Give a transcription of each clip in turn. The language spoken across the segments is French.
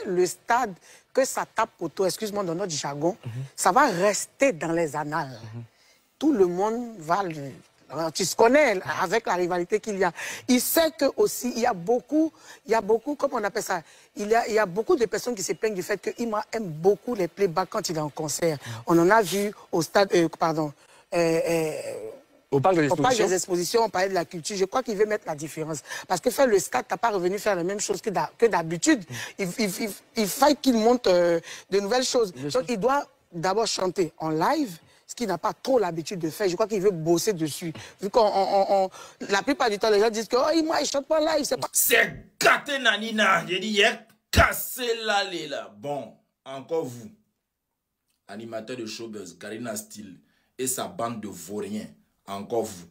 le stade que ça tape poteau, excuse-moi dans notre jargon, ça va rester dans les annales. Tout le monde va le... Tu se connais avec la rivalité qu'il y a. Il sait que aussi il y a beaucoup, comment on appelle ça, il y a beaucoup de personnes qui se plaignent du fait que Imra aime beaucoup les playbacks quand il est en concert. On en a vu au stade, au parc des expositions, on parlait de la culture. Je crois qu'il veut mettre la différence. Parce que faire le stade, tu n'as pas revenu faire la même chose que d'habitude. Il faut qu'il monte de nouvelles choses. Donc il doit d'abord chanter en live, ce qu'il n'a pas trop l'habitude de faire. Je crois qu'il veut bosser dessus. Vu qu'on, la plupart du temps, les gens disent que oh, moi, il chante pas live. C'est gâté nanina. J'ai dit, il a cassé l'allée là. Bon, encore vous, animateur de showbuzz, Karina Steele et sa bande de vauriens, encore vous.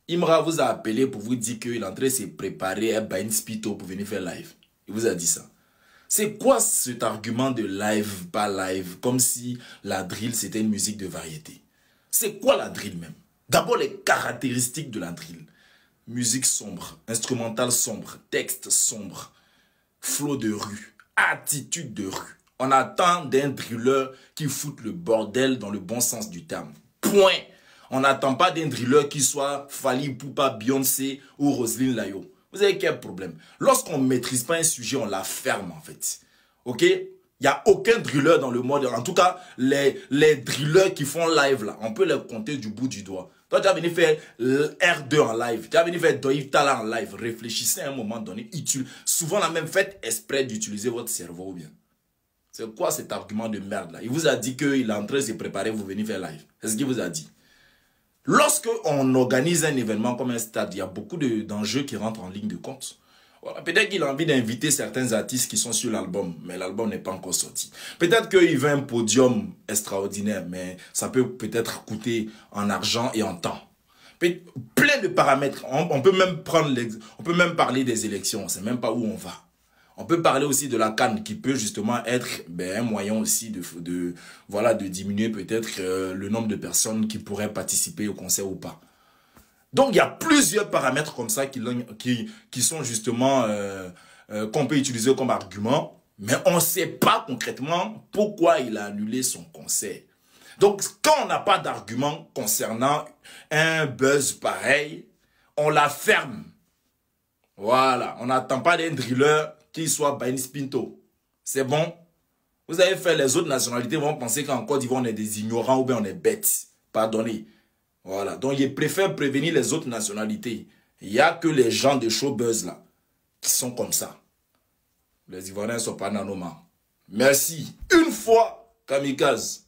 Imra vous a appelé pour vous dire qu'il est en train de se préparer à Bain Spito pour venir faire live. Il vous a dit ça. C'est quoi cet argument de live, pas live, comme si la drill c'était une musique de variété? C'est quoi la drill même? D'abord les caractéristiques de la drill. Musique sombre, instrumental sombre, texte sombre, flow de rue, attitude de rue. On attend d'un drilleur qui foute le bordel dans le bon sens du terme. Point. On n'attend pas d'un drilleur qui soit Fally Ipupa, Beyoncé ou Roselyne Layo. Vous avez quel problème? Lorsqu'on ne maîtrise pas un sujet, on la ferme en fait. Ok? Il n'y a aucun drilleur dans le monde. En tout cas, les drillers qui font live là, on peut les compter du bout du doigt. Toi, tu as venu faire R2 en live. Tu as venu faire Doïv Tala en live. Réfléchissez à un moment donné. Souvent, la même faites exprès d'utiliser votre cerveau ou bien. C'est quoi cet argument de merde là? Il vous a dit qu'il est en train de se préparer pour venir faire live. C'est ce qu'il vous a dit. Lorsque on organise un événement comme un stade, il y a beaucoup d'enjeux qui rentrent en ligne de compte. Voilà, peut-être qu'il a envie d'inviter certains artistes qui sont sur l'album, mais l'album n'est pas encore sorti. Peut-être qu'il veut un podium extraordinaire, mais ça peut peut-être coûter en argent et en temps. Plein de paramètres. On peut même parler des élections, on ne sait même pas où on va. On peut parler aussi de la CAN qui peut justement être un moyen aussi de diminuer peut-être le nombre de personnes qui pourraient participer au concert ou pas. Donc il y a plusieurs paramètres comme ça qui sont justement qu'on peut utiliser comme argument, mais on ne sait pas concrètement pourquoi il a annulé son concert. Donc quand on n'a pas d'argument concernant un buzz pareil, on la ferme. Voilà, on n'attend pas d'un driller qu'il soit Bain Spinto. C'est bon. Vous avez fait, les autres nationalités vont penser qu'en Côte d'Ivoire on est des ignorants ou bien on est bêtes. Pardonnez. Voilà. Donc ils préfèrent prévenir les autres nationalités. Il n'y a que les gens de showbuzz là qui sont comme ça. Les Ivoiriens ne sont pas nanomans. Merci. Une fois, kamikaze.